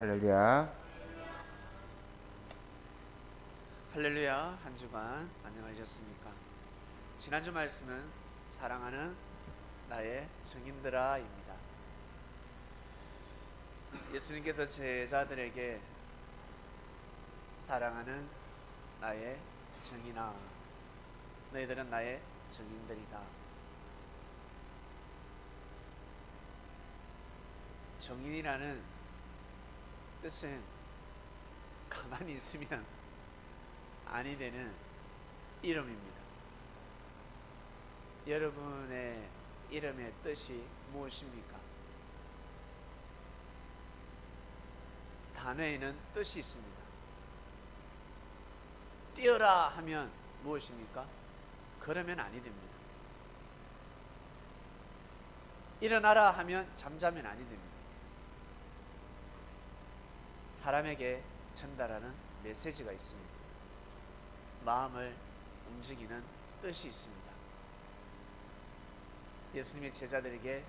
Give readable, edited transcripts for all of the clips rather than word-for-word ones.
할렐루야. 할렐루야. 한 주간 안녕하셨습니까? 지난주 말씀은 사랑하는 나의 증인들아입니다. 예수님께서 제자들에게 사랑하는 나의 증인아, 너희들은 나의 증인들이다. 증인이라는 뜻은 가만히 있으면 아니 되는 이름입니다. 여러분의 이름의 뜻이 무엇입니까? 단어에는 뜻이 있습니다. 뛰어라 하면 무엇입니까? 그러면 아니 됩니다. 일어나라 하면 잠자면 아니 됩니다. 사람에게 전달하는 메시지가 있습니다. 마음을 움직이는 뜻이 있습니다. 예수님의 제자들에게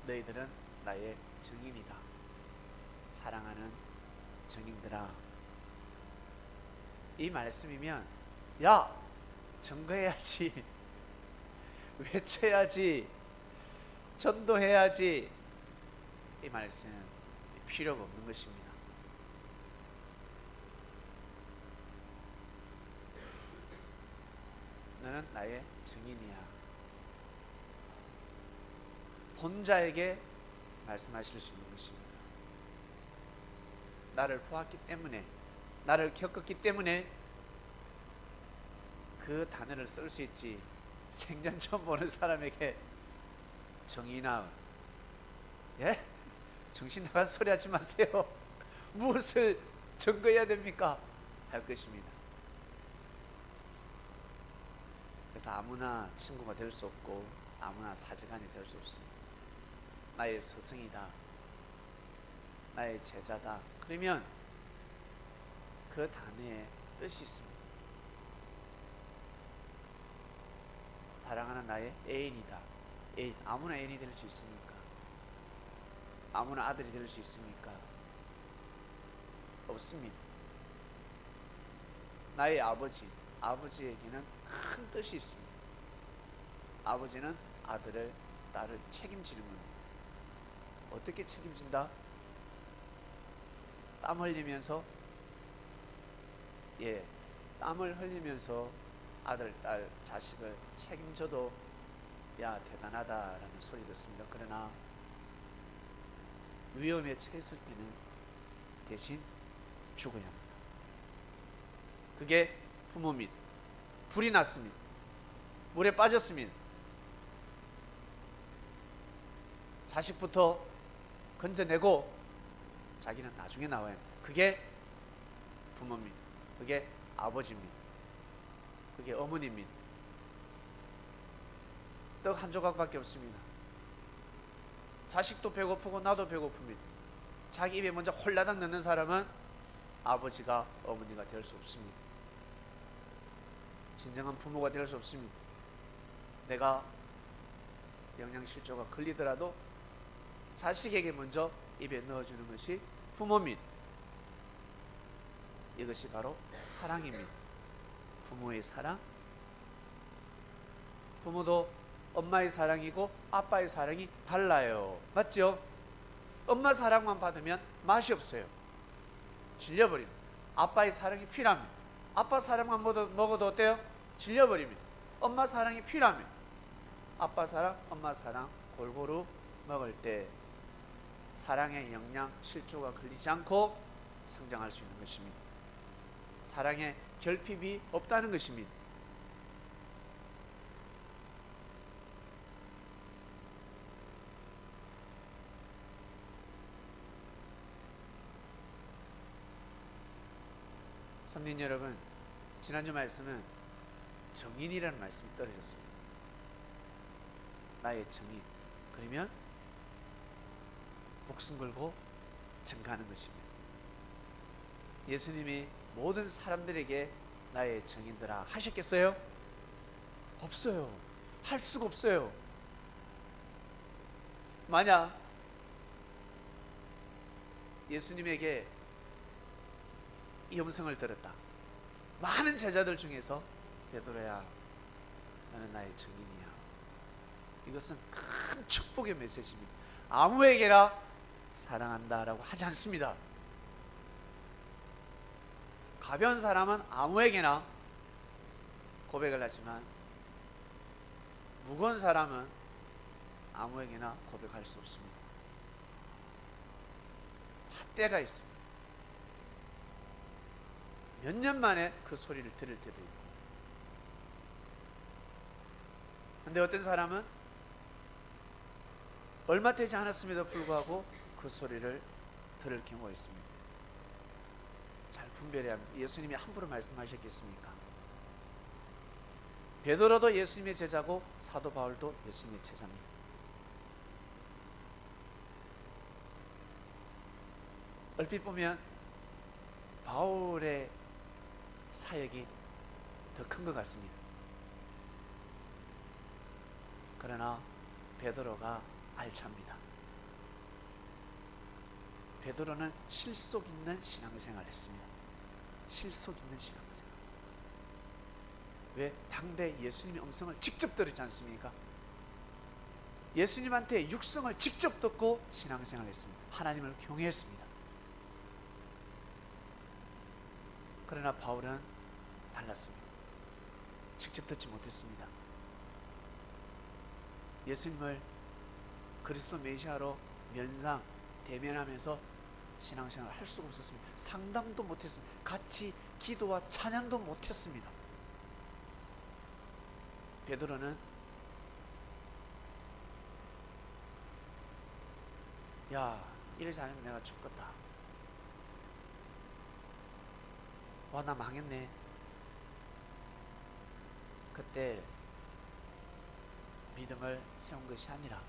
너희들은 나의 증인이다. 사랑하는 증인들아. 이 말씀이면 야, 증거해야지, 외쳐야지, 전도해야지, 이 말씀은 필요가 없는 것입니다. 너는 나의 증인이야. 본자에게 말씀하실 수 있는 것입니다. 나를 보았기 때문에, 나를 겪었기 때문에 그 단어를 쓸 수 있지. 생전 처음 보는 사람에게 증인아, 예? 정신 나간 소리 하지 마세요. 무엇을 증거해야 됩니까? 할 것입니다. 그래서 아무나 친구가 될 수 없고 아무나 사제관이 될 수 없습니다. 나의 스승이다, 나의 제자다, 그러면 그 단어에 뜻이 있습니다. 사랑하는 나의 애인이다. 애인, 아무나 애인이 될 수 있습니까? 아무나 아들이 될 수 있습니까? 없습니다. 나의 아버지, 아버지에게는 큰 뜻이 있습니다. 아버지는 아들을, 딸을 책임지는 겁니다. 어떻게 책임진다? 땀 흘리면서, 땀을 흘리면서 아들, 딸, 자식을 책임져도 야, 대단하다라는 소리 듣습니다. 그러나 위험에 처했을 때는 대신 죽어야 합니다. 그게 부모입니다. 불이 났습니다. 물에 빠졌습니다. 자식부터 건져내고 자기는 나중에 나와야 합니다. 그게 부모입니다. 그게 아버지입니다. 그게 어머니입니다. 떡 한 조각밖에 없습니다. 자식도 배고프고 나도 배고픕니다. 자기 입에 먼저 홀라당 넣는 사람은 아버지가, 어머니가 될 수 없습니다. 진정한 부모가 될 수 없습니다. 내가 영양실조가 걸리더라도 자식에게 먼저 입에 넣어주는 것이 부모입니다. 이것이 바로 사랑입니다. 부모의 사랑. 부모도 엄마의 사랑이고 아빠의 사랑이 달라요. 맞죠? 엄마 사랑만 받으면 맛이 없어요. 질려버립니다. 아빠의 사랑이 필요합니다. 아빠 사랑만 먹어도 어때요? 질려버립니다. 엄마 사랑이 필요합니다. 아빠 사랑, 엄마 사랑 골고루 먹을 때 사랑의 영양 실조가 걸리지 않고 성장할 수 있는 것입니다. 사랑에 결핍이 없다는 것입니다. 성민 여러분, 지난주 말씀은 정인이라는 말씀이 떨어졌습니다. 나의 정인. 그러면 목숨 걸고 증거하는 것입니다. 예수님이 모든 사람들에게 나의 정인들아 하셨겠어요? 없어요. 할 수가 없어요. 만약 예수님에게 이 음성을 들었다. 많은 제자들 중에서 베드로야, 너는 나의 증인이야. 이것은 큰 축복의 메시지입니다. 아무에게나 사랑한다라고 하지 않습니다. 가벼운 사람은 아무에게나 고백을 하지만 무거운 사람은 아무에게나 고백할 수 없습니다. 때가 있습니다. 몇 년 만에 그 소리를 들을 때도 있고, 근데 어떤 사람은 얼마 되지 않았음에도 불구하고 그 소리를 들을 경우가 있습니다. 잘 분별해야 합니다. 예수님이 함부로 말씀하셨겠습니까? 베드로도 예수님의 제자고 사도 바울도 예수님의 제자입니다. 얼핏 보면 바울의 사역이 더 큰 것 같습니다. 그러나 베드로가 알찹니다. 베드로는 실속 있는 신앙생활을 했습니다. 실속 있는 신앙생활. 왜? 당대 예수님의 음성을 직접 들었지 않습니까? 예수님한테 육성을 직접 듣고 신앙생활을 했습니다. 하나님을 경외했습니다. 그러나 바울은 달랐습니다. 직접 듣지 못했습니다. 예수님을 그리스도 메시아로 면상, 대면하면서 신앙생활을 할 수가 없었습니다. 상담도 못했습니다. 같이 기도와 찬양도 못했습니다. 베드로는 야, 이러지 않으면 내가 죽겠다. 와, 나 망했네. 그때 믿음을 세운 것이 아니라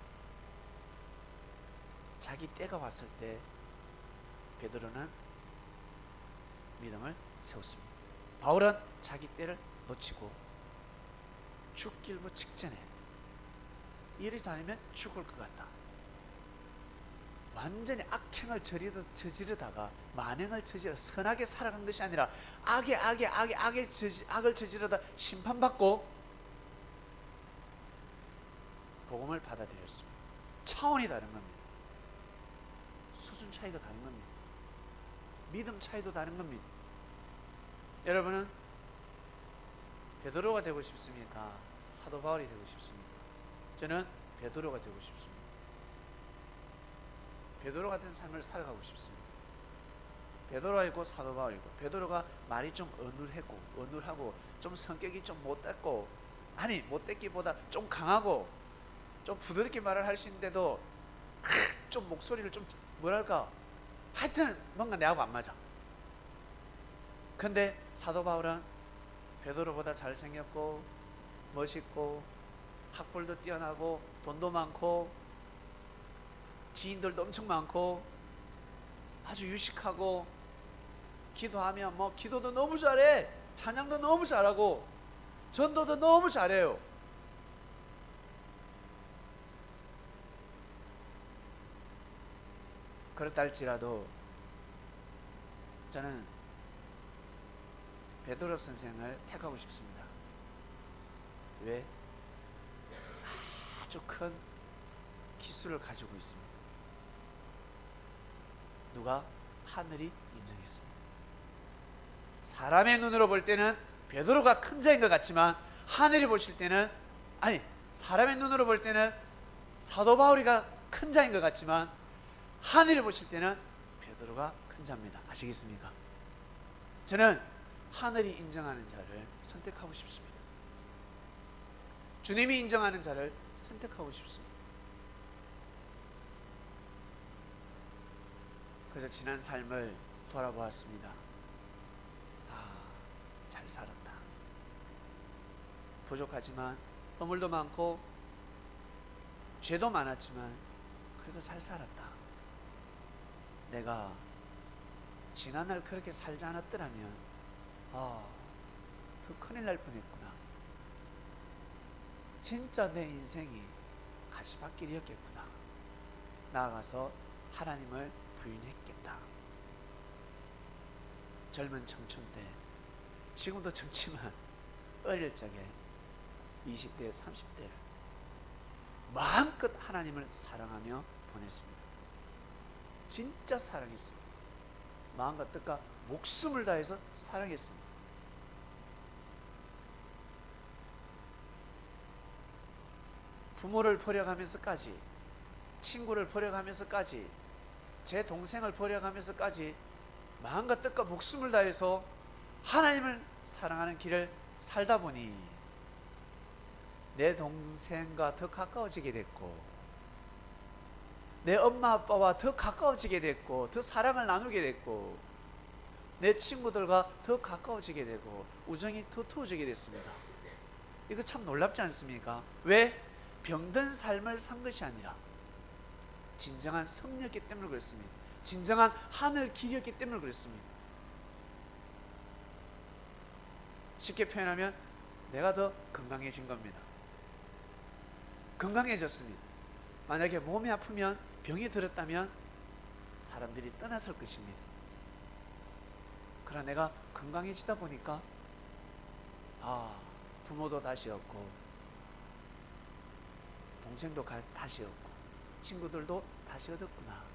자기 때가 왔을 때 베드로는 믿음을 세웠습니다. 바울은 자기 때를 놓치고 죽길부 직전에 이러지 않으면 죽을 것 같다. 완전히 악행을 저지르다가 만행을 저지르 선하게 살아간 것이 아니라 악을 저지르다 심판받고 복음을 받아들였습니다. 차원이 다른 겁니다. 수준 차이가 다른 겁니다. 믿음 차이도 다른 겁니다. 여러분은 베드로가 되고 싶습니까? 사도 바울이 되고 싶습니까? 저는 베드로가 되고 싶습니다. 베드로 같은 삶을 살아가고 싶습니다. 베드로가 있고 사도 바울이고, 베드로가 말이 좀 어눌하고 좀 성격이 좀 못됐고, 아니 못됐기보다 좀 강하고 좀 부드럽게 말을 할 수 있는데도 좀 목소리를 좀 뭐랄까, 하여튼 뭔가 내하고 안 맞아. 근데 사도 바울은 베드로보다 잘생겼고 멋있고 학벌도 뛰어나고 돈도 많고 지인들도 엄청 많고 아주 유식하고, 기도하면 뭐 기도도 너무 잘해, 찬양도 너무 잘하고 전도도 너무 잘해요. 그렇다 할지라도 저는 베드로 선생을 택하고 싶습니다. 왜? 아주 큰 기술을 가지고 있습니다. 누가? 하늘이 인정했습니다. 사람의 눈으로 볼 때는 베드로가 큰 자인 것 같지만, 하늘이 보실 때는, 아니 사람의 눈으로 볼 때는 사도 바울이가 큰 자인 것 같지만, 하늘이 보실 때는 베드로가 큰 자입니다. 아시겠습니까? 저는 하늘이 인정하는 자를 선택하고 싶습니다. 주님이 인정하는 자를 선택하고 싶습니다. 그래서 지난 삶을 돌아보았습니다. 잘 살았다. 부족하지만 허물도 많고 죄도 많았지만 그래도 잘 살았다. 내가 지난날 그렇게 살지 않았더라면 더 큰일 날 뻔했구나. 진짜 내 인생이 가시밭길이었겠구나. 나아가서 하나님을 부인했겠다. 젊은 청춘 때, 지금도 젊지만 어릴 적에 20대, 30대를 마음껏 하나님을 사랑하며 보냈습니다. 진짜 사랑했습니다. 마음과 뜻과 목숨을 다해서 사랑했습니다. 부모를 버려가면서까지, 친구를 버려가면서까지, 제 동생을 버려가면서까지 마음과 뜻과 목숨을 다해서 하나님을 사랑하는 길을 살다 보니 내 동생과 더 가까워지게 됐고, 내 엄마 아빠와 더 가까워지게 됐고, 더 사랑을 나누게 됐고, 내 친구들과 더 가까워지게 되고, 우정이 더 터져지게 됐습니다. 이거 참 놀랍지 않습니까? 왜? 병든 삶을 산 것이 아니라 진정한 성령이었기 때문에 그렇습니다. 진정한 하늘 길이었기 때문에 그렇습니다. 쉽게 표현하면 내가 더 건강해진 겁니다. 건강해졌습니다. 만약에 몸이 아프면, 병이 들었다면 사람들이 떠났을 것입니다. 그러나 내가 건강해지다 보니까 부모도 다시 없고, 동생도 다시 얻고, 친구들도 다시 얻었구나.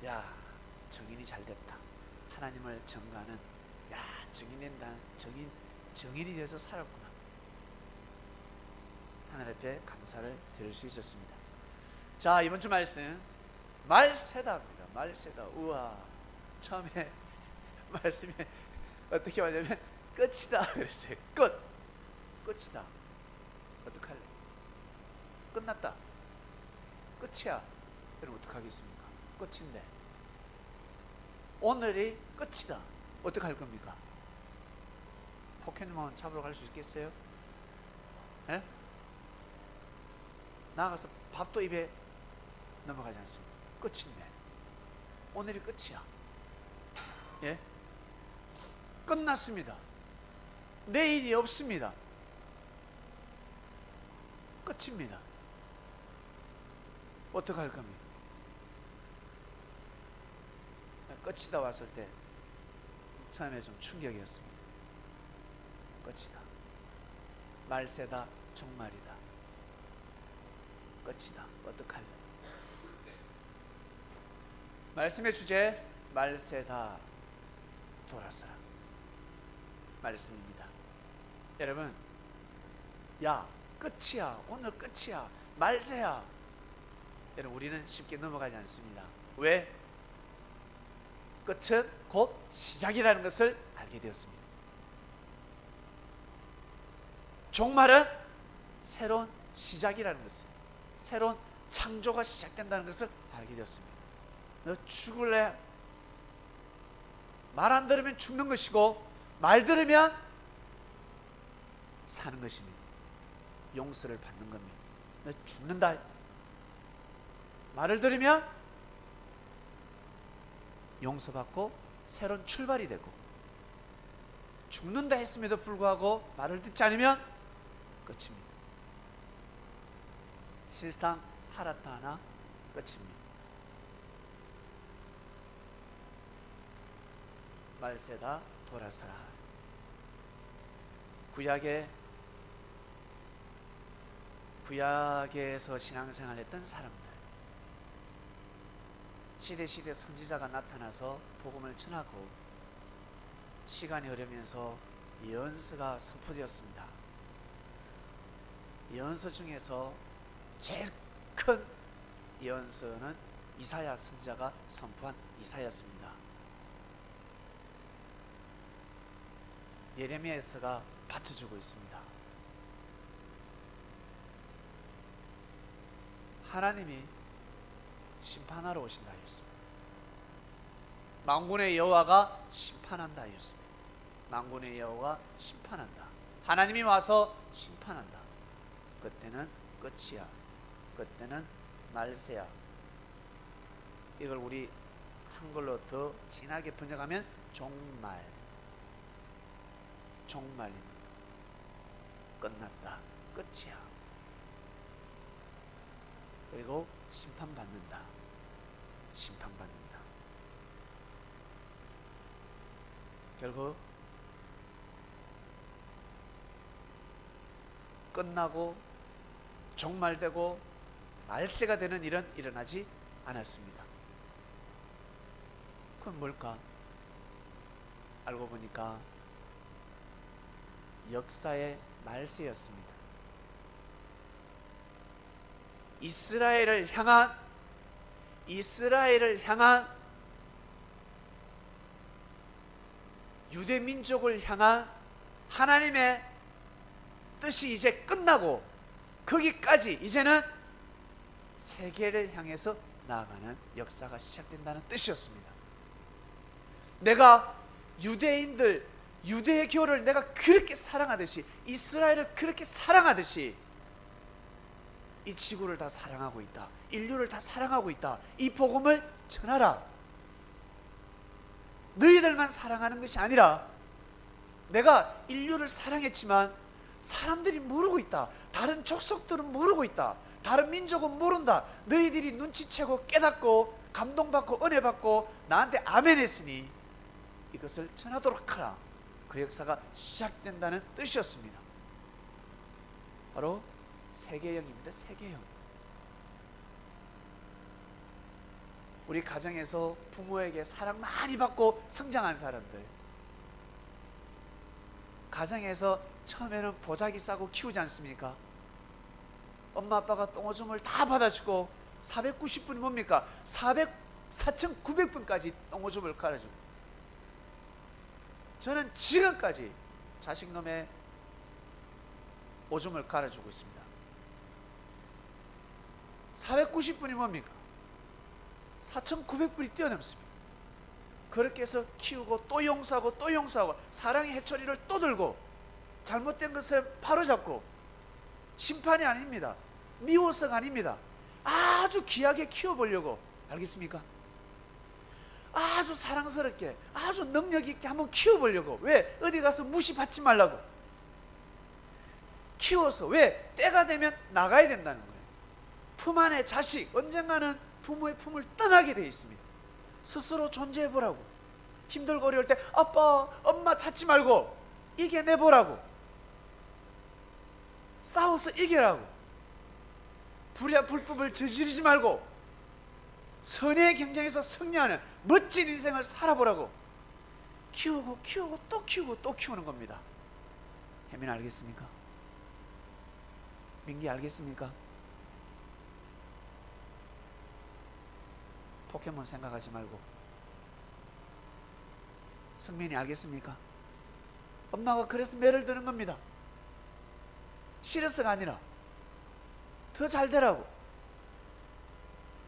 야, 정인이 잘 됐다. 하나님을 증거하는, 정인이 되어서 살았구나. 하나님 앞에 감사를 드릴 수 있었습니다. 자, 이번 주 말씀 말세다입니다. 말세다. 우와, 처음에 말씀에 어떻게 말하냐면 끝이다 그랬어요. 끝이다. 어떡할래? 끝났다. 끝이야. 여러분 어떡하겠습니까? 끝인데 오늘이 끝이다. 어떡할 겁니까? 포켓몬 잡으러 갈 수 있겠어요? 예? 나가서 밥도 입에 넘어가지 않습니다. 끝인데 오늘이 끝이야. 예? 끝났습니다. 내일이 없습니다. 끝입니다. 어떡할 겁니까? 끝이다 왔을 때 처음에 좀 충격이었습니다. 끝이다. 말세다. 종말이다. 끝이다. 어떡할래? 말씀의 주제, 말세다. 돌아서라. 말씀입니다. 여러분, 야, 끝이야. 오늘 끝이야. 말세야. 여러분, 우리는 쉽게 넘어가지 않습니다. 왜? 끝은 곧 시작이라는 것을 알게 되었습니다. 종말은 새로운 시작이라는 것을, 새로운 창조가 시작된다는 것을 알게 되었습니다. 너 죽을래? 말 안 들으면 죽는 것이고, 말 들으면 사는 것입니다. 용서를 받는 겁니다. 너 죽는다. 말을 들으면 용서받고 새로운 출발이 되고, 죽는다 했음에도 불구하고 말을 듣지 않으면 끝입니다. 실상 살았다 하나 끝입니다. 말세다. 돌아서라. 구약에서 신앙생활했던 사람들, 시대 선지자가 나타나서 복음을 전하고 시간이 흐르면서 예언서가 선포되었습니다. 예언서 중에서 제일 큰 예언서는 이사야 선지자가 선포한 이사야서입니다. 예레미야서가 받쳐주고 있습니다. 하나님이 심판하러 오신다 하였습니다. 만군의 여호와가 심판한다 하였습니다. 만군의 여호와가 심판한다. 하나님이 와서 심판한다. 그때는 끝이야. 그때는 말세야. 이걸 우리 한글로 더 진하게 번역하면 종말. 종말입니다. 끝났다. 끝이야. 그리고 심판받는다. 심판받는다. 결국 끝나고 종말되고 말세가 되는 일은 일어나지 않았습니다. 그건 뭘까? 알고 보니까 역사의 말세였습니다. 이스라엘을 향한 유대 민족을 향한 하나님의 뜻이 이제 끝나고 거기까지 이제는 세계를 향해서 나아가는 역사가 시작된다는 뜻이었습니다. 내가 유대교를 내가 그렇게 사랑하듯이, 이스라엘을 그렇게 사랑하듯이 이 지구를 다 사랑하고 있다, 인류를 다 사랑하고 있다, 이 복음을 전하라. 너희들만 사랑하는 것이 아니라 내가 인류를 사랑했지만 사람들이 모르고 있다, 다른 족속들은 모르고 있다, 다른 민족은 모른다, 너희들이 눈치채고 깨닫고 감동받고 은혜받고 나한테 아멘 했으니 이것을 전하도록 하라. 그 역사가 시작된다는 뜻이었습니다. 바로 세계형입니다. 세계형. 우리 가정에서 부모에게 사랑 많이 받고 성장한 사람들, 가정에서 처음에는 보자기 싸고 키우지 않습니까? 엄마 아빠가 똥오줌을 다 받아주고 490분이 뭡니까? 4,900분까지 똥오줌을 갈아주고, 저는 지금까지 자식놈의 오줌을 갈아주고 있습니다. 490분이 뭡니까? 4,900분이 뛰어넘습니다. 그렇게 해서 키우고 또 용서하고 또 용서하고 사랑의 해초리를 또 들고 잘못된 것을 바로잡고, 심판이 아닙니다. 미워서가 아닙니다. 아주 귀하게 키워보려고, 알겠습니까? 아주 사랑스럽게 아주 능력 있게 한번 키워보려고. 왜? 어디 가서 무시받지 말라고 키워서. 왜? 때가 되면 나가야 된다는 거예요. 품 안에 자식 언젠가는 부모의 품을 떠나게 되어 있습니다. 스스로 존재해보라고. 힘들고 어려울 때 아빠 엄마 찾지 말고 이겨내보라고. 싸워서 이기라고. 불법을 저지르지 말고 선의 경쟁에서 승리하는 멋진 인생을 살아보라고. 키우고 키우고 또 키우고 또 키우는 겁니다. 혜민 알겠습니까? 민기 알겠습니까? 포켓몬 생각하지 말고. 성민이 알겠습니까? 엄마가 그래서 매를 드는 겁니다. 싫어서가 아니라 더 잘 되라고,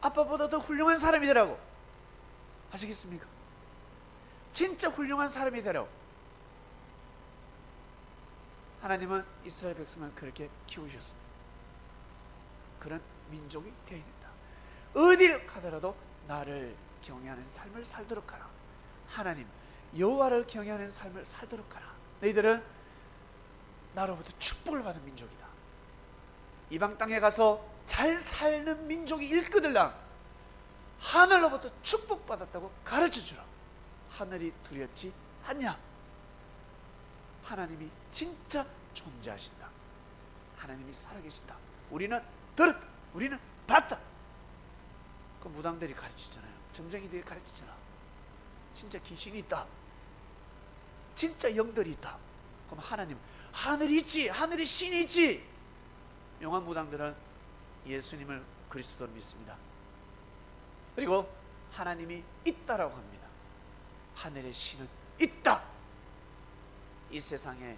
아빠보다 더 훌륭한 사람이 되라고. 아시겠습니까? 진짜 훌륭한 사람이 되라고. 하나님은 이스라엘 백성을 그렇게 키우셨습니다. 그런 민족이 되어야 된다. 어딜 가더라도 나를 경외하는 삶을 살도록 하라. 하나님 여호와를 경외하는 삶을 살도록 하라. 너희들은 나로부터 축복을 받은 민족이다. 이방 땅에 가서 잘 사는 민족이 일거들랑 하늘로부터 축복받았다고 가르쳐주라. 하늘이 두렵지 않냐? 하나님이 진짜 존재하신다. 하나님이 살아계신다. 우리는 들었다, 우리는 봤다. 그 무당들이 가르치잖아요. 점쟁이들이 가르치잖아. 진짜 귀신이 있다, 진짜 영들이 있다. 그럼 하나님, 하늘이 있지, 하늘에 신이 있지. 용한 무당들은 예수님을 그리스도로 믿습니다. 그리고 하나님이 있다라고 합니다. 하늘의 신은 있다. 이 세상에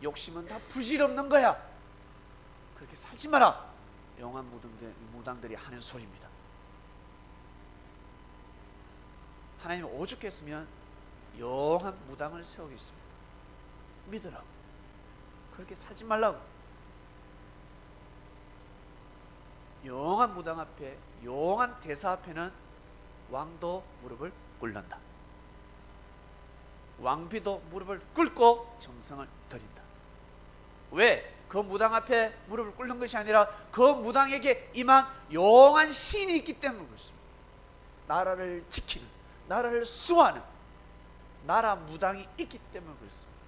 욕심은 다 부질없는 거야. 그렇게 살지 마라. 용한 무당들이 하는 소리입니다. 하나님 오죽했으면 용한 무당을 세우겠습니다. 믿으라고. 그렇게 살지 말라고. 용한 무당 앞에, 용한 대사 앞에는 왕도 무릎을 꿇는다. 왕비도 무릎을 꿇고 정성을 드린다. 왜? 그 무당 앞에 무릎을 꿇는 것이 아니라 그 무당에게 임한 용한 신이 있기 때문에 그렇습니다. 나라를 지키는, 나라를 수호하는 나라 무당이 있기 때문에 그렇습니다.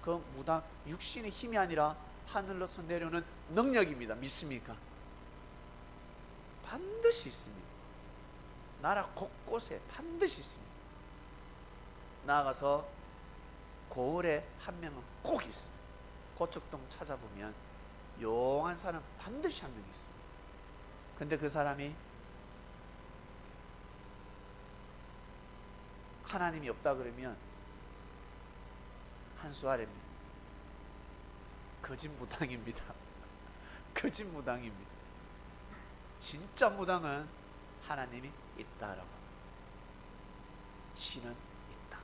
그 무당 육신의 힘이 아니라 하늘로서 내려오는 능력입니다. 믿습니까? 반드시 있습니다. 나라 곳곳에 반드시 있습니다. 나아가서 고을에 한 명은 꼭 있습니다. 고척동 찾아보면 용한 사람 반드시 한 명 있습니다. 근데 그 사람이 하나님이 없다 그러면 한 수 아래입니다. 거짓 무당입니다. 거짓 무당입니다. 진짜 무당은 하나님이 있다라고. 신은 있다.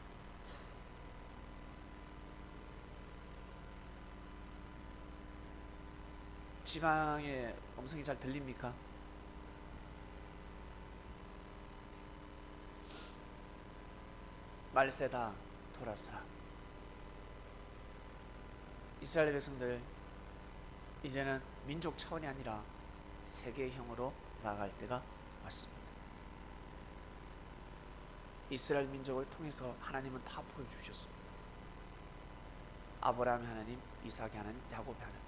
지방의 음성이 잘 들립니까? 말세다 돌아서라. 이스라엘 백성들 이제는 민족 차원이 아니라 세계형으로 나아갈 때가 왔습니다. 이스라엘 민족을 통해서 하나님은 다 보여주셨습니다. 아브라함의 하나님, 이삭의 하나님, 야곱의 하나님.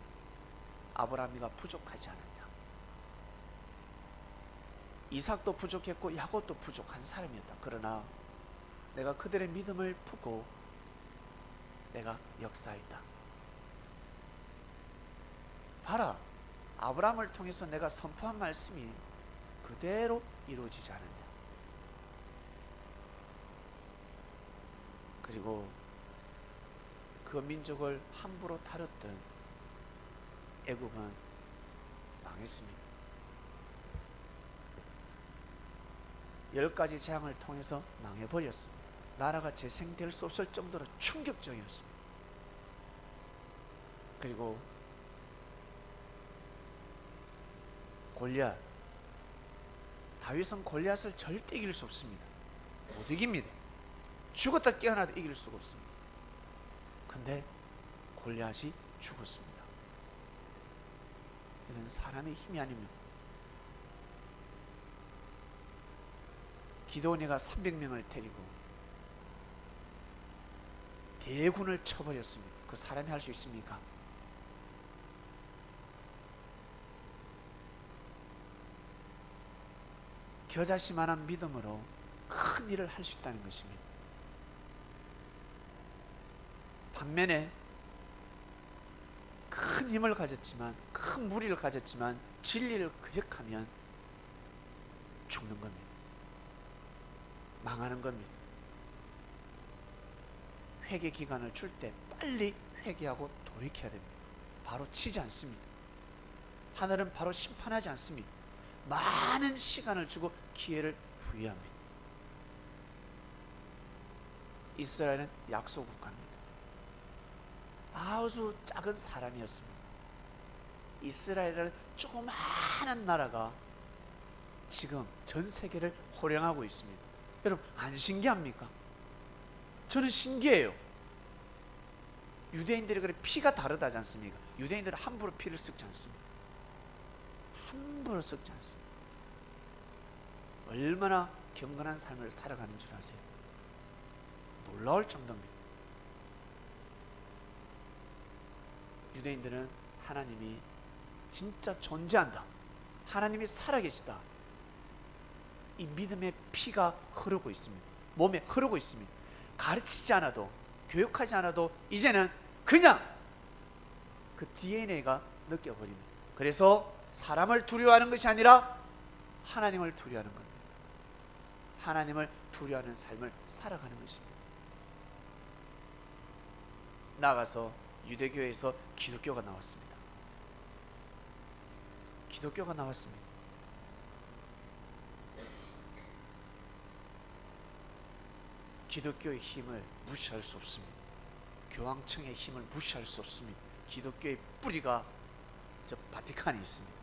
아브라함이가 부족하지 않았다. 이삭도 부족했고 야곱도 부족한 사람이었다. 그러나 내가 그들의 믿음을 푸고 내가 역사했다. 봐라, 아브라함을 통해서 내가 선포한 말씀이 그대로 이루어지지 않았냐. 그리고 그 민족을 함부로 다뤘던 애국은 망했습니다. 10가지 재앙을 통해서 망해버렸습니다. 나라가 재생될 수 없을 정도로 충격적이었습니다. 그리고 골리앗, 다윗은 골리앗을 절대 이길 수 없습니다. 못 이깁니다. 죽었다 깨어나도 이길 수가 없습니다. 근데 골리앗이 죽었습니다. 이건 사람의 힘이 아닙니다. 기드온이가 300명을 데리고 대군을 쳐버렸습니다. 그 사람이 할 수 있습니까? 겨자씨만한 믿음으로 큰 일을 할 수 있다는 것입니다. 반면에 큰 힘을 가졌지만, 큰 무리를 가졌지만 진리를 거역하면 죽는 겁니다. 망하는 겁니다. 회개 기간을 줄 때 빨리 회개하고 돌이켜야 됩니다. 바로 치지 않습니다. 하늘은 바로 심판하지 않습니다. 많은 시간을 주고 기회를 부여합니다. 이스라엘은 약속 국가입니다. 아주 작은 사람이었습니다. 이스라엘은 조그마한 나라가 지금 전 세계를 호령하고 있습니다. 여러분, 안 신기합니까? 저는 신기해요. 유대인들이 그래 피가 다르다지 않습니까? 유대인들은 함부로 피를 섞지 않습니다. 함부로 섞지 않습니다. 얼마나 경건한 삶을 살아가는 줄 아세요? 놀라울 정도입니다. 유대인들은 하나님이 진짜 존재한다, 하나님이 살아계시다, 이 믿음의 피가 흐르고 있습니다. 몸에 흐르고 있습니다. 가르치지 않아도, 교육하지 않아도 이제는 그냥 그 DNA가 느껴버립니다. 그래서 사람을 두려워하는 것이 아니라 하나님을 두려워하는 겁니다. 하나님을 두려워하는 삶을 살아가는 것입니다. 나아가서 유대교에서 기독교가 나왔습니다. 기독교가 나왔습니다. 기독교의 힘을 무시할 수 없습니다. 교황청의 힘을 무시할 수 없습니다. 기독교의 뿌리가 저 바티칸에 있습니다.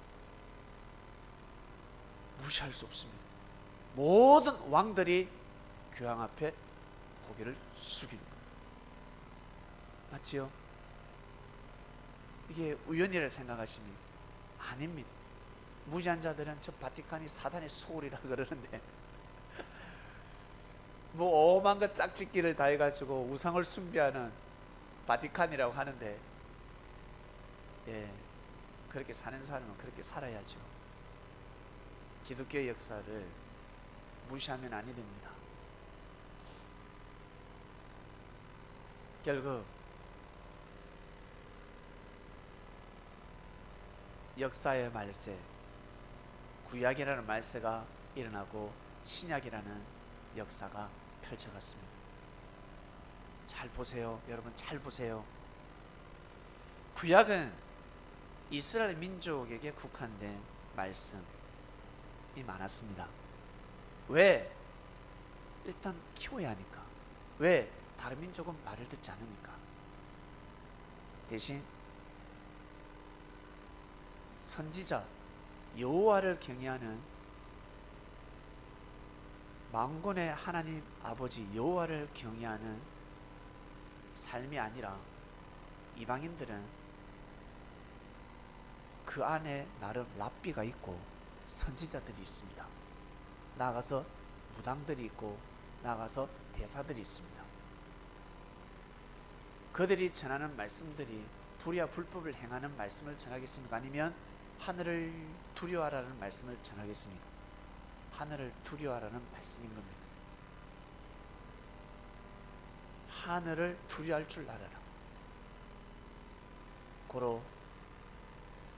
무시할 수 없습니다. 모든 왕들이 교황 앞에 고개를 숙입니다. 맞지요? 이게 우연이라 생각하십니까? 아닙니다. 무지한 자들은 저 바티칸이 사단의 소울이라 그러는데 뭐 오만 個짝짓기를 다 해가지고 우상을 숭배하는 바티칸이라고 하는데, 예, 그렇게 사는 사람은 그렇게 살아야죠. 기독교의 역사를 무시하면 아니 됩니다. 결국 역사의 말세, 구약이라는 말세가 일어나고 신약이라는 역사가 펼쳐갔습니다. 잘 보세요. 여러분 잘 보세요. 구약은 이스라엘 민족에게 국한된 말씀이 많았습니다. 왜? 일단 키워야 하니까. 왜? 다른 민족은 말을 듣지 않으니까. 대신 선지자 여호와를 경외하는 만군의 하나님 아버지 여호와를 경외하는 삶이 아니라 이방인들은 그 안에 나름 랍비가 있고 선지자들이 있습니다. 나아가서 무당들이 있고 나아가서 대사들이 있습니다. 그들이 전하는 말씀들이 불의와 불법을 행하는 말씀을 전하겠습니까? 아니면 하늘을 두려워하라는 말씀을 전하겠습니까? 하늘을 두려워하라는 말씀인 겁니다. 하늘을 두려워할 줄 알아라. 고로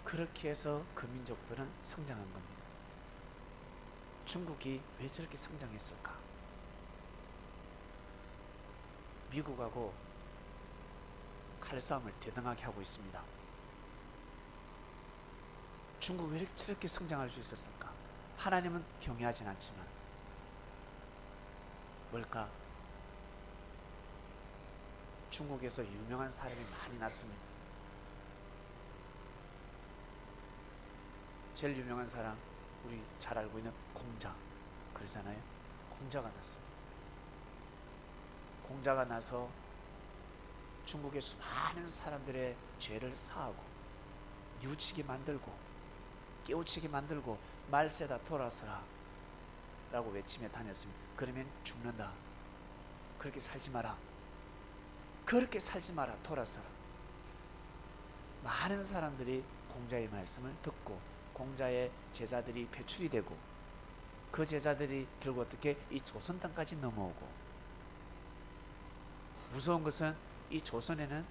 그렇게 해서 그 민족들은 성장한 겁니다. 중국이 왜 저렇게 성장했을까? 미국하고 칼싸움을 대등하게 하고 있습니다. 중국 왜 저렇게 성장할 수 있었을까? 하나님은 경외하진 않지만 뭘까? 중국에서 유명한 사람이 많이 났습니다. 제일 유명한 사람, 우리 잘 알고 있는 공자, 그러잖아요. 공자가 났습니다. 공자가 나서 중국의 수많은 사람들의 죄를 사하고 뉘우치게 만들고 깨우치게 만들고 말세다 돌아서라 라고 외치며 다녔습니다. 그러면 죽는다. 그렇게 살지 마라. 그렇게 살지 마라. 돌아서라. 많은 사람들이 공자의 말씀을 듣고 공자의 제자들이 배출이 되고 그 제자들이 결국 어떻게 이 조선 땅까지 넘어오고, 무서운 것은 이 조선에는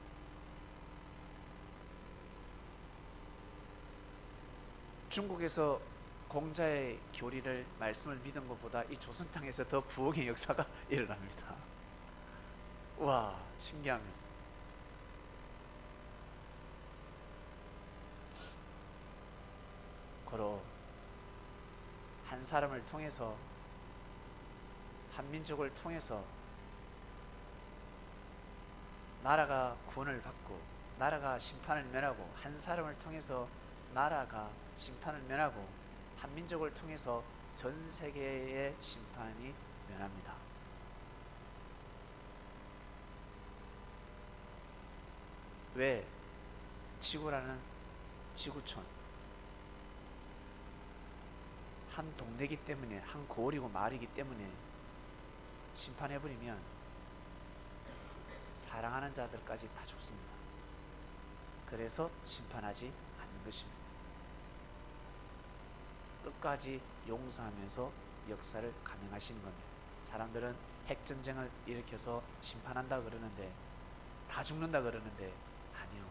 중국에서 공자의 교리를 말씀을 믿은 것보다 이 조선 땅에서 더 부흥의 역사가 일어납니다. 와, 신기합니다. 고로 한 사람을 통해서, 한 민족을 통해서 나라가 구원을 받고 나라가 심판을 면하고, 한 사람을 통해서 나라가 심판을 면하고 한 민족을 통해서 전 세계의 심판이 면합니다. 왜? 지구라는 지구촌, 한 동네이기 때문에, 한 고을이고 마을이기 때문에 심판해버리면 사랑하는 자들까지 다 죽습니다. 그래서 심판하지 않는 것입니다. 끝까지 용서하면서 역사를 감행하시는 겁니다. 사람들은 핵전쟁을 일으켜서 심판한다 그러는데, 다 죽는다 그러는데, 아니요.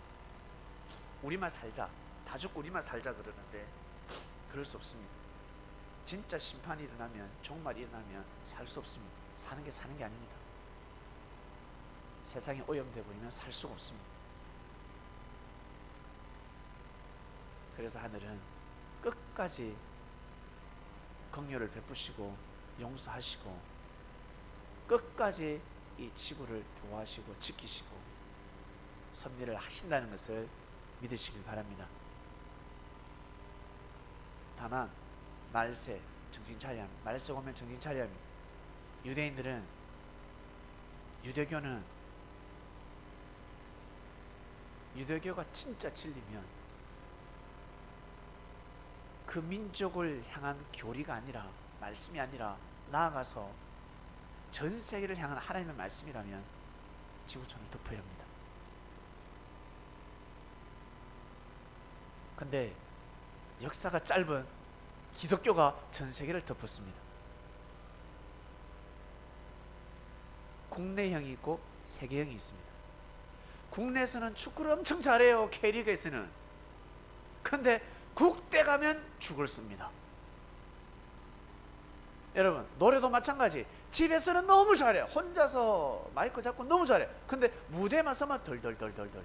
우리만 살자, 다 죽고 우리만 살자 그러는데 그럴 수 없습니다. 진짜 심판이 일어나면, 종말이 일어나면 살 수 없습니다. 사는 게 아닙니다. 세상이 오염되어 버리면 살 수가 없습니다. 그래서 하늘은 끝까지 긍휼을 베푸시고 용서하시고 끝까지 이 지구를 보호하시고 지키시고 섭리를 하신다는 것을 믿으시길 바랍니다. 다만 말세 정신 차려야 합니다. 말세 오면 정신 차려야 합니다. 유대인들은, 유대교가 진짜 진리면 그 민족을 향한 교리가 아니라, 말씀이 아니라 나아가서 전 세계를 향한 하나님의 말씀이라면 지구촌을 덮어야 합니다. 근데 역사가 짧은 기독교가 전 세계를 덮었습니다. 국내형이 있고 세계형이 있습니다. 국내에서는 축구를 엄청 잘해요. K리그에서는. 근데 국대 가면 죽을 씁니다. 여러분, 노래도 마찬가지. 집에서는 너무 잘해. 혼자서 마이크 잡고 너무 잘해. 근데 무대만 서면 덜덜덜덜덜.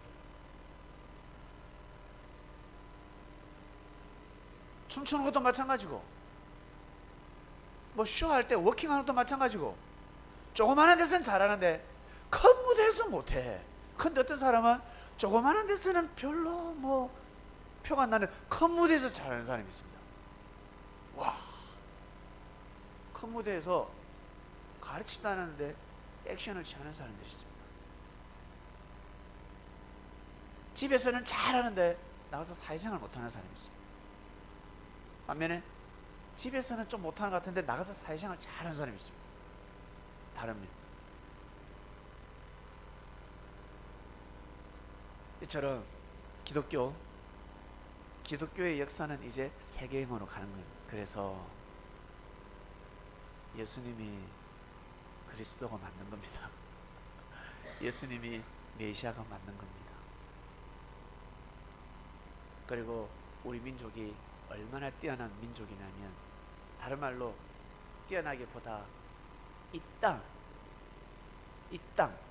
춤추는 것도 마찬가지고, 뭐 쇼할 때 워킹하는 것도 마찬가지고, 조그마한 데서는 잘하는데 큰 무대에서 못해. 근데 어떤 사람은 조그마한 데서는 별로 뭐 표가 안 나는 큰 무대에서 잘하는 사람이 있습니다. 와, 큰 무대에서 가르치다는데 액션을 취하는 사람들이 있습니다. 집에서는 잘하는데 나가서 사회생활 못하는 사람이 있습니다. 반면에 집에서는 좀 못하는 것 같은데 나가서 사회생활 잘하는 사람이 있습니다. 다릅니다. 이처럼 기독교의 역사는 이제 세계형으로 가는 거예요. 그래서 예수님이 그리스도가 맞는 겁니다. 예수님이 메시아가 맞는 겁니다. 그리고 우리 민족이 얼마나 뛰어난 민족이냐면, 다른 말로 뛰어나기보다 이 땅,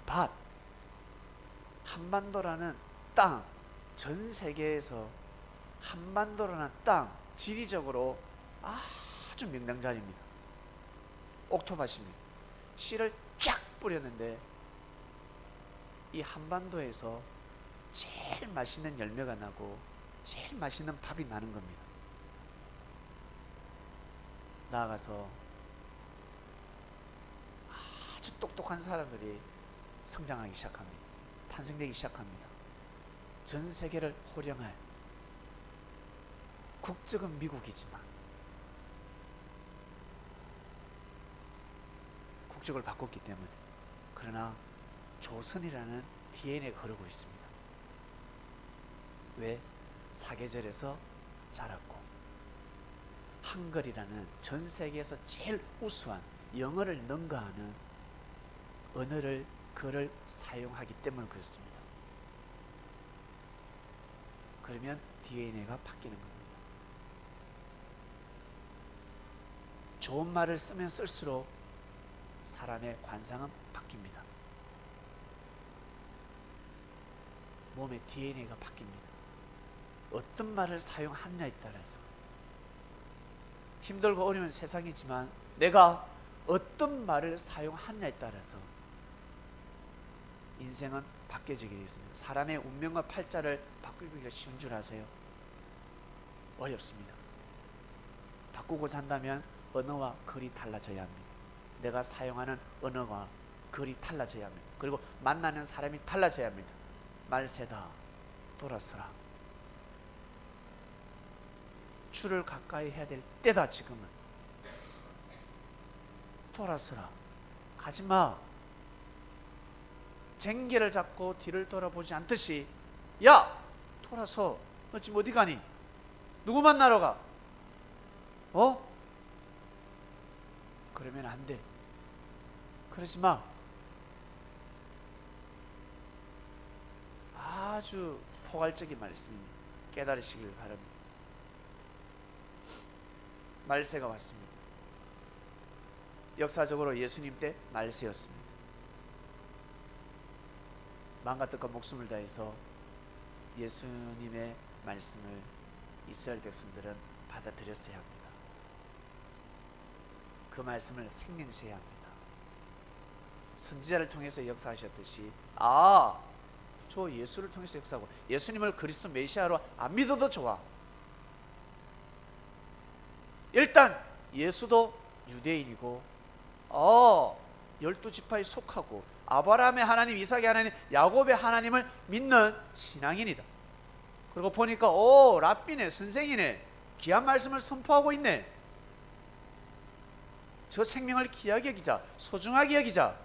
밭, 한반도라는 땅, 전 세계에서 한반도라는 땅, 지리적으로 아주 명당자리입니다. 옥토밭입니다. 씨를 쫙 뿌렸는데 이 한반도에서 제일 맛있는 열매가 나고 제일 맛있는 밥이 나는 겁니다. 나아가서 아주 똑똑한 사람들이 성장하기 시작합니다. 탄생되기 시작합니다. 전 세계를 호령할, 국적은 미국이지만 국적을 바꿨기 때문에, 그러나 조선이라는 DNA가 흐르고 있습니다. 왜? 사계절에서 자랐고, 한글이라는 전 세계에서 제일 우수한 영어를 능가하는 언어를, 글을 사용하기 때문에 그렇습니다. 그러면 DNA가 바뀌는 겁니다. 좋은 말을 쓰면 쓸수록 사람의 관상은 바뀝니다. 몸의 DNA가 바뀝니다. 어떤 말을 사용하느냐에 따라서. 힘들고 어려운 세상이지만 내가 어떤 말을 사용하느냐에 따라서 인생은 바뀌어지게 되어 있습니다. 사람의 운명과 팔자를 바꾸기가 쉬운 줄 아세요? 어렵습니다. 바꾸고자 한다면 언어와 글이 달라져야 합니다. 내가 사용하는 언어와 글이 달라져야 합니다. 그리고 만나는 사람이 달라져야 합니다. 말세다, 돌아서라. 주를 가까이 해야 될 때다. 지금은 돌아서라. 가지마. 쟁개를 잡고 뒤를 돌아보지 않듯이, 야! 돌아서. 너 지금 어디 가니? 누구 만나러 가? 그러면 안 돼. 그러지 마. 아주 포괄적인 말씀입니다. 깨달으시길 바랍니다. 말세가 왔습니다. 역사적으로 예수님 때 말세였습니다. 마음과 뜻과 목숨을 다해서 예수님의 말씀을 이스라엘 백성들은 받아들였어야 합니다. 그 말씀을 생명시해야 합니다. 선지자를 통해서 역사하셨듯이, 저 예수를 통해서 역사하고 예수님을 그리스도 메시아로 안 믿어도 좋아. 일단 예수도 유대인이고 12지파에 속하고 아브라함의 하나님, 이삭의 하나님, 야곱의 하나님을 믿는 신앙인이다. 그리고 보니까 랍비네, 선생이네, 귀한 말씀을 선포하고 있네. 저 생명을 귀하게 여기자, 소중하게 여기자.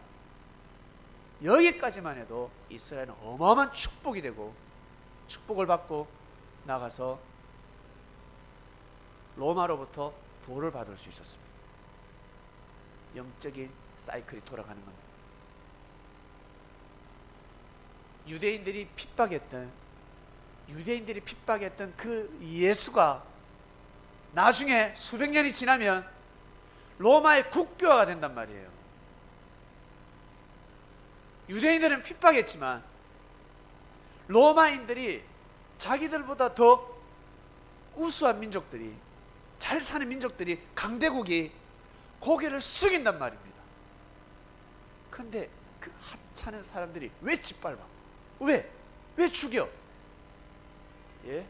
여기까지만 해도 이스라엘은 어마어마한 축복이 되고 축복을 받고 나가서 로마로부터 도를 받을 수 있었습니다. 영적인 사이클이 돌아가는 겁니다. 유대인들이 핍박했던 그 예수가 나중에 수백 년이 지나면 로마의 국교화가 된단 말이에요. 유대인들은 핍박했지만 로마인들이 자기들보다 더 우수한 민족들이, 잘 사는 민족들이, 강대국이 고개를 숙인단 말입니다. 그런데 그 하찮은 사람들이 왜 짓밟아? 왜 죽여? 예?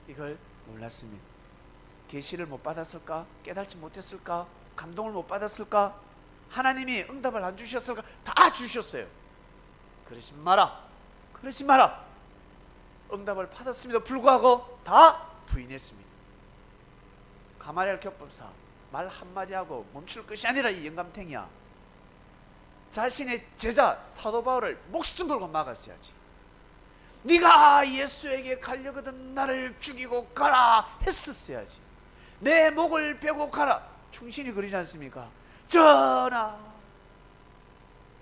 이걸 몰랐습니다. 계시를 못 받았을까? 깨달지 못했을까? 감동을 못 받았을까? 하나님이 응답을 안 주셨을까? 다 주셨어요. 그러지 마라. 응답을 받았음에도 불구하고 다 부인했습니다. 가마리엘 교법사 말 한마디 하고 멈출 것이 아니라 이 영감탱이야. 자신의 제자 사도 바울을 목숨 걸고 막았어야지. 네가 예수에게 가려거든 나를 죽이고 가라 했었어야지. 내 목을 베고 가라. 충신이 그러지 않습니까? 전하,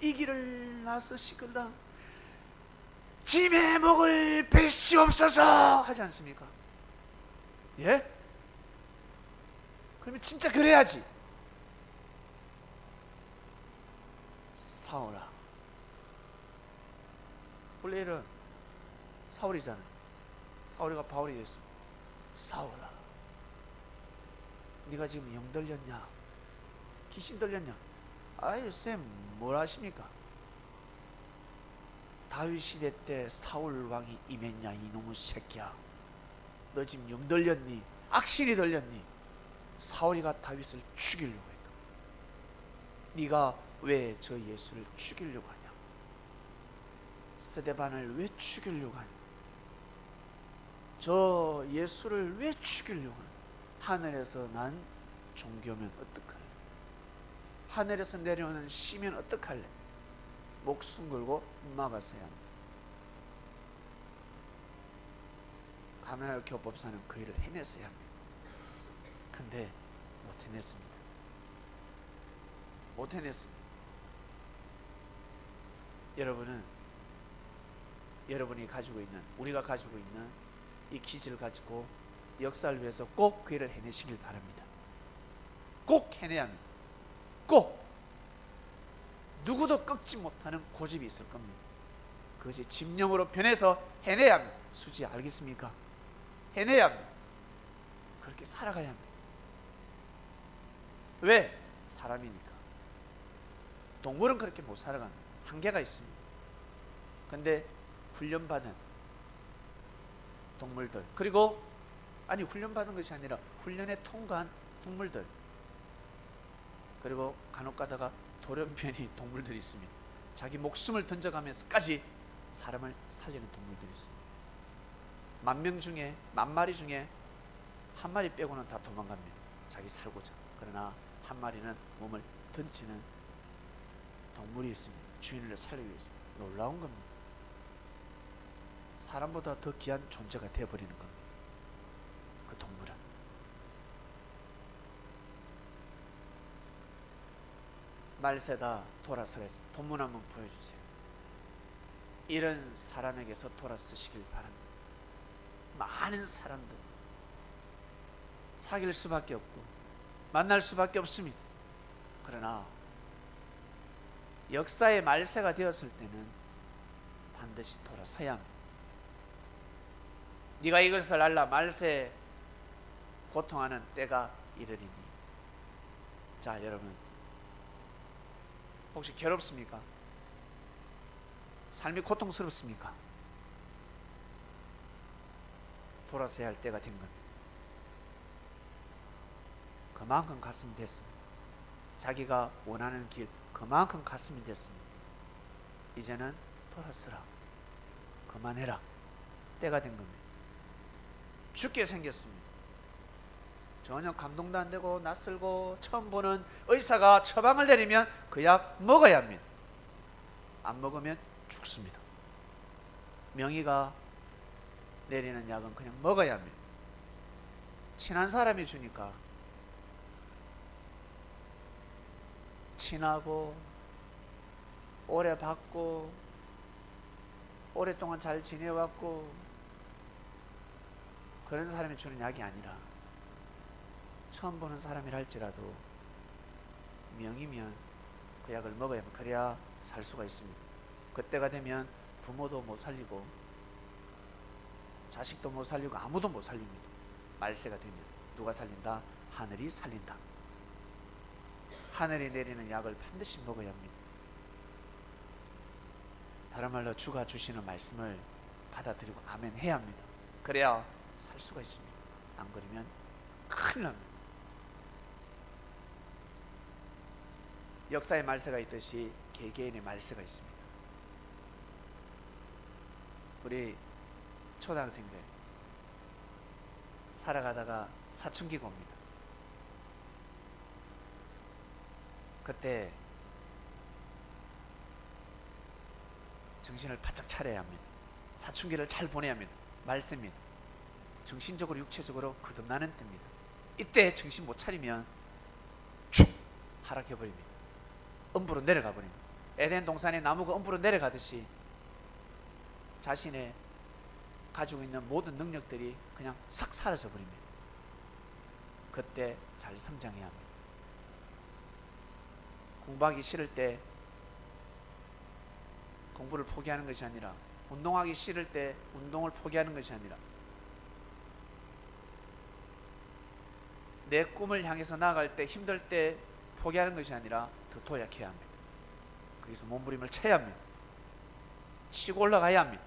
이 길을 나서시거나 짐의 목을 베시옵소서 하지 않습니까? 예? 그러면 진짜 그래야지. 사울아, 원래 이런 사울이잖아요. 사울이가 바울이 됐습니다. 사울아, 네가 지금 영 들렸냐? 귀신 들렸냐? 아이 쌤, 뭘 아십니까? 다윗 시대 때 사울 왕이 임했냐? 이놈의 새끼야, 너 지금 영 들렸니? 악신이 들렸니? 사울이가 다윗을 죽이려고 했다. 네가 왜 저 예수를 죽이려고 하냐? 스데반을 왜 죽이려고 하냐? 저 예수를 왜 죽이려고 하냐? 하늘에서 난 종교면 어떡할래? 하늘에서 내려오는 시면 어떡할래? 목숨 걸고 막았어야 합니다. 가나안 교법사는 그 일을 해냈어야 합니다. 근데 못 해냈습니다. 여러분이 가지고 있는, 우리가 가지고 있는 이 기질을 가지고 역사를 위해서 꼭 그 일을 해내시길 바랍니다. 꼭 해내야 합니다. 꼭. 누구도 꺾지 못하는 고집이 있을 겁니다. 그것이 집념으로 변해서 해내야 합니다. 수지 알겠습니까? 해내야 합니다. 그렇게 살아가야 합니다. 왜? 사람이니까. 동물은 그렇게 못 살아갑니다. 한계가 있습니다. 근데 훈련받은 동물들, 그리고 훈련받은 것이 아니라 훈련에 통과한 동물들, 그리고 간혹 가다가 돌연변이 동물들이 있습니다. 자기 목숨을 던져가면서까지 사람을 살리는 동물들이 있습니다. 10,000명 중에, 10,000마리 중에 한 마리 빼고는 다 도망갑니다. 자기 살고자. 그러나 한 마리는 몸을 던지는 동물이 있습니다. 주인을 살리기 위해서. 놀라운 겁니다. 사람보다 더 귀한 존재가 되어버리는 겁니다. 그 동물은. 말세다 돌아서래서 본문 한번 보여주세요. 이런 사람에게서 돌아서시길 바랍니다. 많은 사람들 사귈 수밖에 없고 만날 수밖에 없습니다. 그러나 역사의 말세가 되었을 때는 반드시 돌아서야 합니다. 네가 이것을 알라. 말세 고통하는 때가 이르리니. 자, 여러분, 혹시 괴롭습니까? 삶이 고통스럽습니까? 돌아서야 할 때가 된 겁니다. 그만큼 갔으면 됐습니다. 자기가 원하는 길 그만큼 갔으면 됐습니다. 이제는 돌아서라. 그만해라. 때가 된 겁니다. 죽게 생겼습니다. 전혀 감동도 안 되고 낯설고 처음 보는 의사가 처방을 내리면 그 약 먹어야 합니다. 안 먹으면 죽습니다. 명의가 내리는 약은 그냥 먹어야 합니다. 친한 사람이 주니까 친하고 오래 봤고 오랫동안 잘 지내왔고 그런 사람이 주는 약이 아니라 처음 보는 사람이라 할지라도 명이면 그 약을 먹어야 합니다. 그래야 살 수가 있습니다. 그때가 되면 부모도 못 살리고 자식도 못 살리고 아무도 못 살립니다. 말세가 되면 누가 살린다? 하늘이 살린다. 하늘이 내리는 약을 반드시 먹어야 합니다. 다른 말로 주가 주시는 말씀을 받아들이고 아멘 해야 합니다. 그래야 살 수가 있습니다. 안 그러면 큰일 납니다. 역사의 말세가 있듯이 개개인의 말세가 있습니다. 우리 초등학생들 살아가다가 사춘기가 옵니다. 그때 정신을 바짝 차려야 합니다. 사춘기를 잘 보내야 합니다. 말세입니다. 정신적으로 육체적으로 거듭나는 때입니다. 이때 정신 못 차리면 쭉 하락해버립니다. 음부로 내려가 버립니다. 에덴 동산의 나무가 음부로 내려가듯이 자신의 가지고 있는 모든 능력들이 그냥 싹 사라져 버립니다. 그때 잘 성장해야 합니다. 공부하기 싫을 때 공부를 포기하는 것이 아니라, 운동하기 싫을 때 운동을 포기하는 것이 아니라, 내 꿈을 향해서 나아갈 때 힘들 때 포기하는 것이 아니라 더 도약해야 합니다. 거기서 몸부림을 쳐야 합니다. 치고 올라가야 합니다.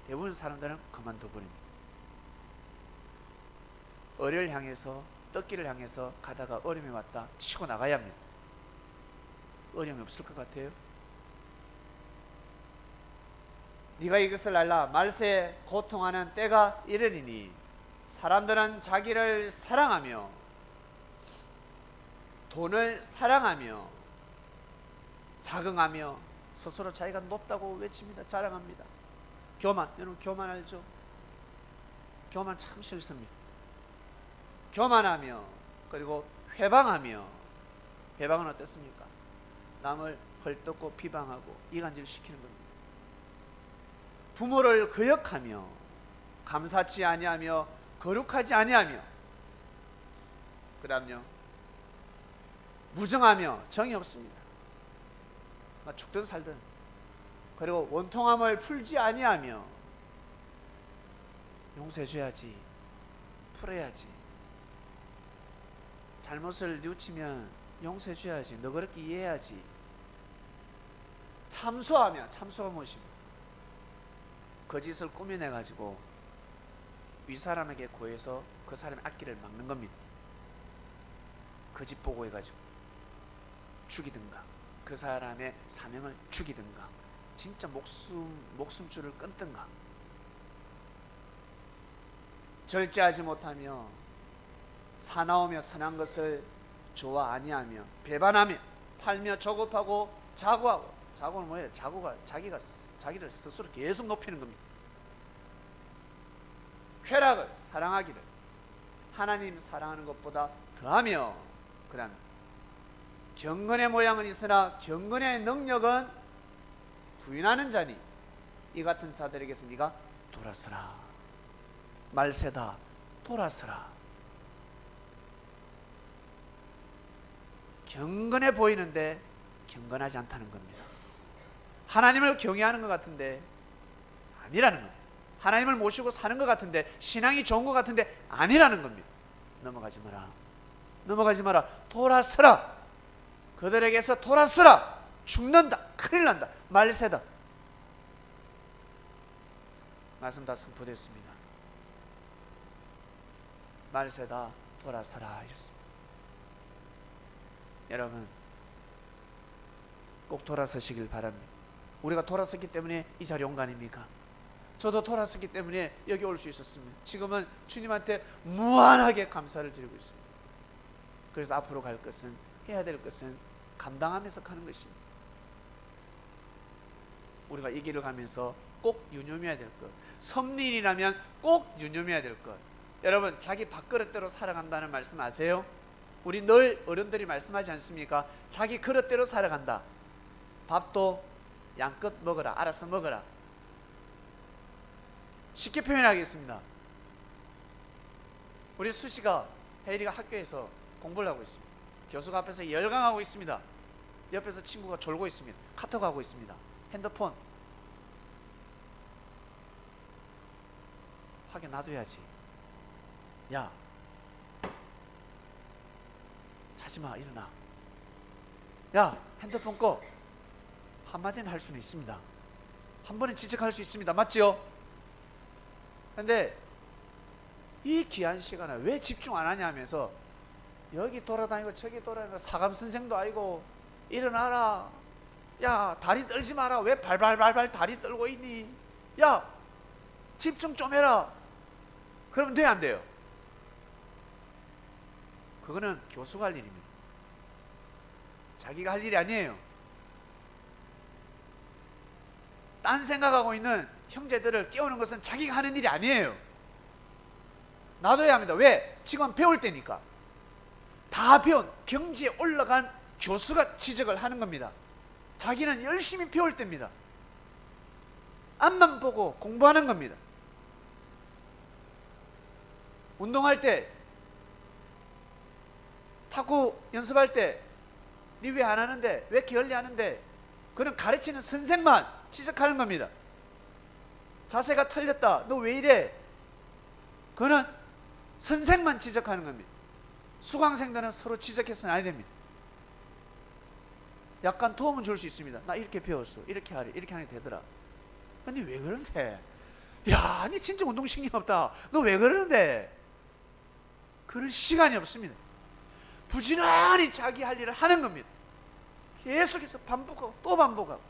대부분 사람들은 그만둬 버립니다. 어려를 향해서, 떴기를 향해서 가다가 어려움이 왔다 치고 나가야 합니다. 어려움이 없을 것 같아요? 네가 이것을 알라. 말세에 고통하는 때가 이르리니 사람들은 자기를 사랑하며 돈을 사랑하며 자긍하며 스스로 자기가 높다고 외칩니다. 자랑합니다. 교만, 여러분 교만 알죠? 교만 참 싫습니다. 교만하며, 그리고 회방하며. 회방은 어떻습니까? 남을 헐뜯고 비방하고 이간질 시키는 겁니다. 부모를 거역하며 감사치 아니하며 거룩하지 아니하며, 그 다음요 무정하며 정이 없습니다. 죽든 살든. 그리고 원통함을 풀지 아니하며, 용서해줘야지, 풀어야지, 잘못을 뉘우치면 용서해줘야지, 너그럽게 이해해야지. 참소하며, 참소가 무엇입니까? 거짓을 꾸며내가지고 윗사람에게 고해서 그 사람의 앞길을 막는 겁니다. 거짓 보고해가지고 죽이든가 그 사람의 사명을 죽이든가 진짜 목숨줄을 끊든가. 절제하지 못하며 사나우며 선한 것을 좋아 아니하며 배반하며 팔며 조급하고 자고하고. 자고는 뭐예요? 자고가 자기를 스스로 계속 높이는 겁니다. 쾌락을 사랑하기를 하나님 사랑하는 것보다 더하며, 그 다음 경건의 모양은 있으나 경건의 능력은 부인하는 자니 이 같은 자들에게서 네가 돌아서라. 말세다. 돌아서라. 경건해 보이는데 경건하지 않다는 겁니다. 하나님을 경외하는 것 같은데 아니라는 겁니다. 하나님을 모시고 사는 것 같은데, 신앙이 좋은 것 같은데 아니라는 겁니다. 넘어가지 마라. 넘어가지 마라. 돌아서라. 그들에게서 돌아서라. 죽는다. 큰일 난다. 말세다. 말씀 다 선포됐습니다. 말세다. 돌아서라 이랬습니다. 여러분 꼭 돌아서시길 바랍니다. 우리가 돌아섰기 때문에 이 자리에 온 거 아닙니까? 저도 돌았었기 때문에 여기 올 수 있었습니다. 지금은 주님한테 무한하게 감사를 드리고 있습니다. 그래서 앞으로 갈 것은, 해야 될 것은 감당하면서 가는 것입니다. 우리가 이 길을 가면서 꼭 유념해야 될 것, 섭리인이라면 꼭 유념해야 될 것, 여러분 자기 밥그릇대로 살아간다는 말씀 아세요? 우리 늘 어른들이 말씀하지 않습니까? 자기 그릇대로 살아간다. 밥도 양껏 먹어라, 알아서 먹어라. 쉽게 표현하겠습니다. 우리 수지가, 혜리가 학교에서 공부를 하고 있습니다. 교수가 앞에서 열강하고 있습니다. 옆에서 친구가 졸고 있습니다. 카톡하고 있습니다. 핸드폰 확인 놔둬야지. 야, 자지마, 일어나. 야, 핸드폰 꺼. 한마디는 할 수는 있습니다. 한 번은 지적할 수 있습니다. 맞죠? 근데 이 귀한 시간에 왜 집중 안 하냐 하면서 여기 돌아다니고 저기 돌아다니고, 사감 선생도 아니고 일어나라. 야, 다리 떨지 마라. 왜 발발발발 다리 떨고 있니? 야, 집중 좀 해라. 그러면 돼요, 안 돼요? 그거는 교수가 할 일입니다. 자기가 할 일이 아니에요. 딴 생각하고 있는 형제들을 깨우는 것은 자기가 하는 일이 아니에요. 놔둬야 합니다. 왜? 지금 배울 때니까. 다 배운, 경지에 올라간 교수가 지적을 하는 겁니다. 자기는 열심히 배울 때입니다. 앞만 보고 공부하는 겁니다. 운동할 때, 탁구 연습할 때 니 왜 안 하는데, 왜 게을리 하는데, 그는 가르치는 선생만 지적하는 겁니다. 자세가 틀렸다, 너 왜 이래, 그는 선생만 지적하는 겁니다. 수강생들은 서로 지적해서는 안 됩니다. 약간 도움은 줄 수 있습니다. 나 이렇게 배웠어, 이렇게 하래, 이렇게 하니 되더라. 근데 왜 그러는데? 야, 니 진짜 운동신경 없다, 너 왜 그러는데? 그럴 시간이 없습니다. 부지런히 자기 할 일을 하는 겁니다. 계속해서 반복하고 또 반복하고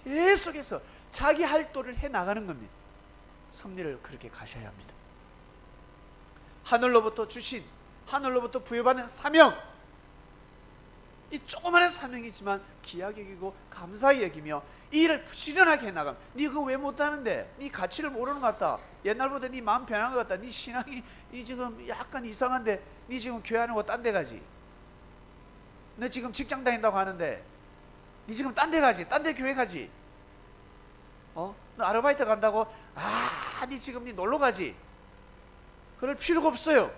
계속해서 자기 활동을 해 나가는 겁니다. 섭리를 그렇게 가셔야 합니다. 하늘로부터 주신, 하늘로부터 부여받은 사명, 이 조그마한 사명이지만 귀하게 여기고 감사히 여기며 이 일을 부지런하게 해나가면, 니 그거 왜 못하는데? 니 가치를 모르는 것 같다, 옛날보다 니 마음 변한 것 같다, 니 신앙이 니 지금 약간 이상한데, 니 지금 교회 안 오고 딴 데 가지, 너 지금 직장 다닌다고 하는데 니 지금 딴 데 가지, 딴 데 교회 가지, 너 아르바이트 간다고, 니 지금 니 놀러 가지. 그럴 필요가 없어요.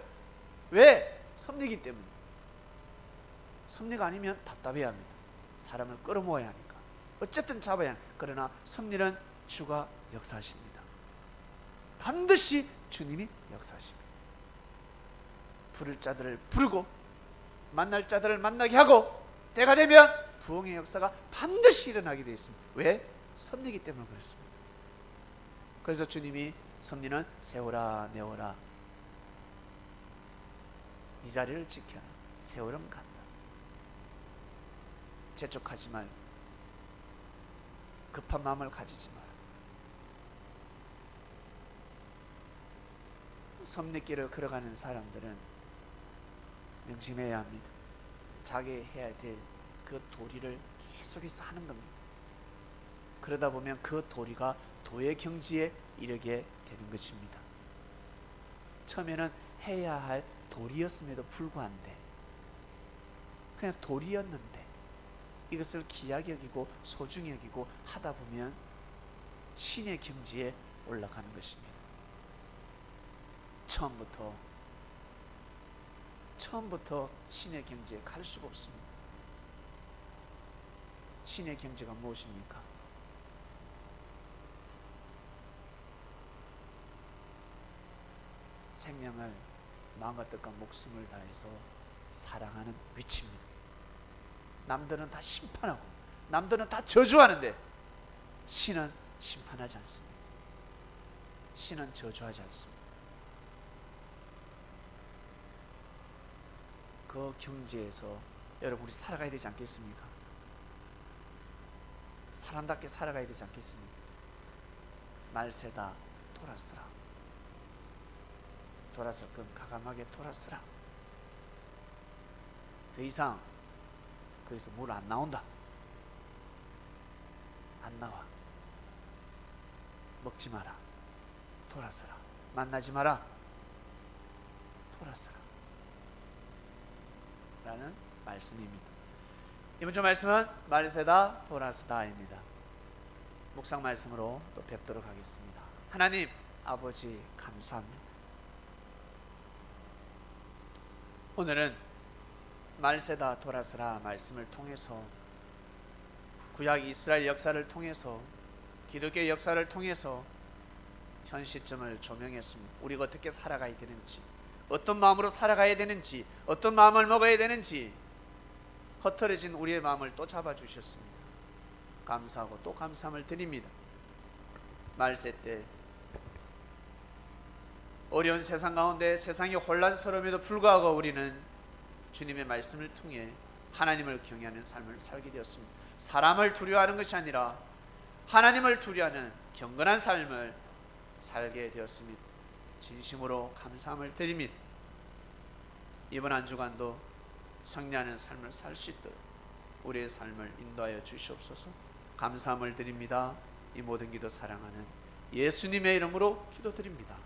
왜? 섭리이기 때문에. 섭리가 아니면 답답해야 합니다. 사람을 끌어모아야 하니까. 어쨌든 잡아야 합니다. 그러나 섭리는 주가 역사하십니다. 반드시 주님이 역사하십니다. 부를 자들을 부르고 만날 자들을 만나게 하고, 때가 되면 부흥의 역사가 반드시 일어나게 되어 있습니다. 왜? 섭리이기 때문에 그렇습니다. 그래서 주님이 섭리는 세워라, 내어라, 이 자리를 지켜라, 세월은 간다. 재촉하지 말고 급한 마음을 가지지 마라. 섭리길을 걸어가는 사람들은 명심해야 합니다. 자기 해야 될 그 도리를 계속해서 하는 겁니다. 그러다 보면 그 도리가 도의 경지에 이르게 되는 것입니다. 처음에는 해야 할 도리였음에도 불구한데, 그냥 도리였는데 이것을 귀하게 여기고 소중히 여기고 하다 보면 신의 경지에 올라가는 것입니다. 처음부터 신의 경지에 갈 수가 없습니다. 신의 경지가 무엇입니까? 생명을 마음과 뜻과 목숨을 다해서 사랑하는 위치입니다. 남들은 다 심판하고 남들은 다 저주하는데 신은 심판하지 않습니다. 신은 저주하지 않습니다. 그 경지에서 여러분, 우리 살아가야 되지 않겠습니까? 사람답게 살아가야 되지 않겠습니까? 말세다 돌아서라. 돌아서 끔 가감하게 돌아서라. 더 이상 거기서 물 안 나온다. 안 나와. 먹지 마라. 돌아서라. 만나지 마라. 돌아서라. 라는 말씀입니다. 이번 주 말씀은 말세다 돌아서다입니다. 묵상 말씀으로 또 뵙도록 하겠습니다. 하나님 아버지 감사합니다. 오늘은 말세다 돌아서라 말씀을 통해서 구약 이스라엘 역사를 통해서 기독교의 역사를 통해서 현 시점을 조명했습니다. 우리가 어떻게 살아가야 되는지, 어떤 마음으로 살아가야 되는지, 어떤 마음을 먹어야 되는지 흐트러진 우리의 마음을 또 잡아주셨습니다. 감사하고 또 감사함을 드립니다. 말세 때 어려운 세상 가운데 세상이 혼란스러움에도 불구하고 우리는 주님의 말씀을 통해 하나님을 경외하는 삶을 살게 되었습니다. 사람을 두려워하는 것이 아니라 하나님을 두려워하는 경건한 삶을 살게 되었습니다. 진심으로 감사함을 드립니다. 이번 한 주간도 승리하는 삶을 살 수 있도록 우리의 삶을 인도하여 주시옵소서. 감사함을 드립니다. 이 모든 기도 사랑하는 예수님의 이름으로 기도드립니다.